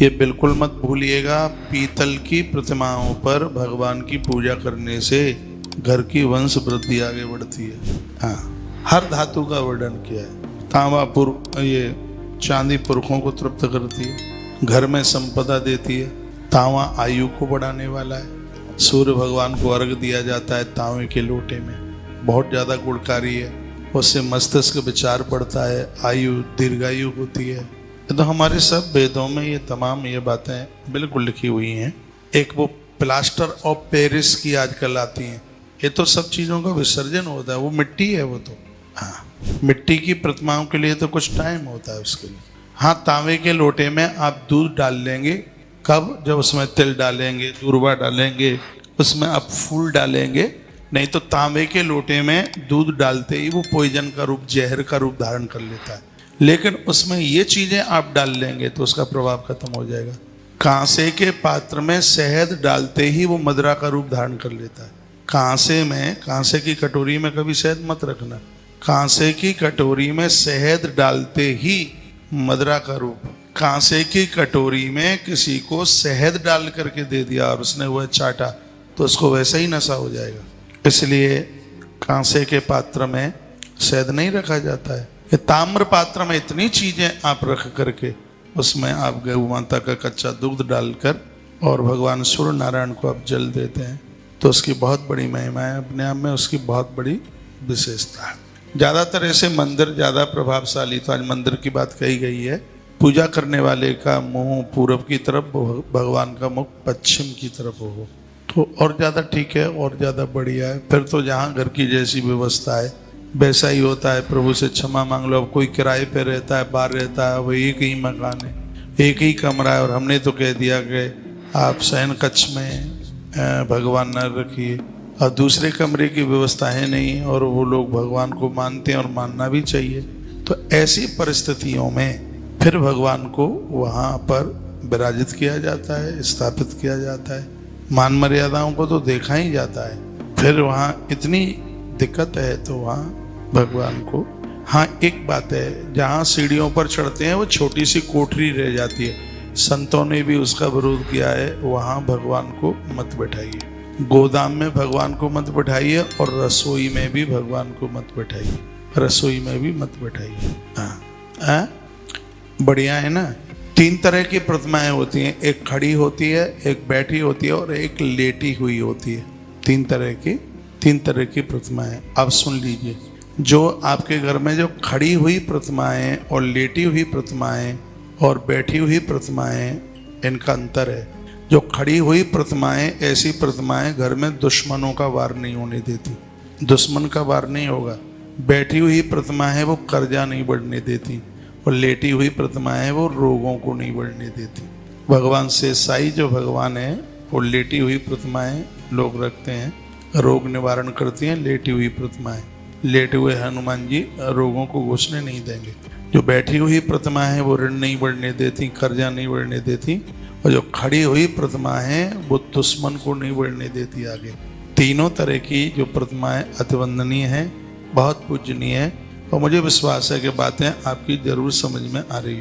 ये बिल्कुल मत भूलिएगा, पीतल की प्रतिमाओं पर भगवान की पूजा करने से घर की वंश वृद्धि आगे बढ़ती है। हाँ, हर धातु का वर्णन किया है। तांबा ये चांदी पुरखों को तृप्त करती है, घर में संपदा देती है। तांबा आयु को बढ़ाने वाला है। सूर्य भगवान को अर्घ दिया जाता है तांबे के लोटे में, बहुत ज़्यादा गुणकारी है। उससे मस्तिष्क विचार बढ़ता है, आयु दीर्घायु होती है। तो हमारे सब वेदों में ये तमाम ये बातें बिल्कुल लिखी हुई हैं। एक वो प्लास्टर ऑफ पेरिस की आजकल आती हैं, ये तो सब चीज़ों का विसर्जन होता है, वो मिट्टी है वो तो। हाँ, मिट्टी की प्रतिमाओं के लिए तो कुछ टाइम होता है उसके लिए। हाँ, तांबे के लोटे में आप दूध डाल लेंगे, कब? जब उसमें तिल डालेंगे, दूर्वा डालेंगे, उसमें आप फूल डालेंगे। नहीं तो तांबे के लोटे में दूध डालते ही वो पॉइजन का रूप, जहर का रूप धारण कर लेता है। लेकिन उसमें ये चीज़ें आप डाल लेंगे तो उसका प्रभाव खत्म हो जाएगा। कांसे के पात्र में शहद डालते ही वो मदिरा का रूप धारण कर लेता है। कांसे की कटोरी में कभी शहद मत रखना। कांसे की कटोरी में शहद डालते ही मदिरा का रूप। कांसे की कटोरी में किसी को शहद डाल करके दे दिया और उसने वह चाटा तो उसको वैसे ही नशा हो जाएगा। इसलिए कांसे के पात्र में शहद नहीं रखा जाता है। ये ताम्र पात्र में इतनी चीजें आप रख करके उसमें आप गौ माता का कच्चा दूध डालकर और भगवान सूर्य नारायण को आप जल देते हैं तो उसकी बहुत बड़ी महिमा है, अपने आप में उसकी बहुत बड़ी विशेषता है। ज़्यादातर ऐसे मंदिर ज़्यादा प्रभावशाली, तो आज मंदिर की बात कही गई है। पूजा करने वाले का मुंह पूरब की तरफ, भगवान का मुख पश्चिम की तरफ हो तो और ज़्यादा ठीक है और ज़्यादा बढ़िया है। फिर तो जहाँ घर की जैसी व्यवस्था है वैसा ही होता है। प्रभु से क्षमा मांग लो। अब कोई किराए पे रहता है, बाहर रहता है, वो एक ही मकान है, एक ही कमरा है और हमने तो कह दिया कि आप शयन कक्ष में भगवान न रखिए और दूसरे कमरे की व्यवस्था है नहीं और वो लोग भगवान को मानते हैं और मानना भी चाहिए। तो ऐसी परिस्थितियों में फिर भगवान को वहाँ पर विराजित किया जाता है, स्थापित किया जाता है। मान मर्यादाओं को तो देखा ही जाता है। फिर वहाँ इतनी दिक्कत है तो वहाँ भगवान को, हाँ एक बात है, जहाँ सीढ़ियों पर चढ़ते हैं वो छोटी सी कोठरी रह जाती है। संतों ने भी उसका विरोध किया है, वहाँ भगवान को मत बैठाइए। गोदाम में भगवान को मत बैठाइए और रसोई में भी भगवान को मत बैठाइए, रसोई में भी मत बैठाइए। हाँ, बढ़िया है ना। 3 तरह की प्रतिमाएं होती हैं, एक खड़ी होती है, एक बैठी होती है और एक लेटी हुई होती है। 3 तरह की प्रतिमाएं। अब सुन लीजिए, जो आपके घर में जो खड़ी हुई प्रतिमाएं और लेटी हुई प्रतिमाएं और बैठी हुई प्रतिमाएं, इनका अंतर है। जो खड़ी हुई प्रतिमाएं, ऐसी प्रतिमाएं घर में दुश्मनों का वार नहीं होने देती, दुश्मन का वार नहीं होगा। बैठी हुई प्रतिमाएं वो कर्जा नहीं बढ़ने देती और लेटी हुई प्रतिमाएं वो रोगों को नहीं बढ़ने देती। भगवान शेषाई जो भगवान है वो लेटी हुई प्रतिमाएं लोग रखते हैं, रोग निवारण करती हैं लेटी हुई प्रतिमाएं। लेटे हुए हनुमान जी रोगों को घुसने नहीं देंगे। जो बैठी हुई प्रतिमा है वो ऋण नहीं बढ़ने देती, कर्जा नहीं बढ़ने देती, और जो खड़ी हुई प्रतिमा है वो दुश्मन को नहीं बढ़ने देती आगे। तीनों तरह की जो प्रतिमाएं अतिवंदनीय हैं, बहुत पूजनीय है और मुझे विश्वास है कि बातें आपकी जरूर समझ में आ रही है।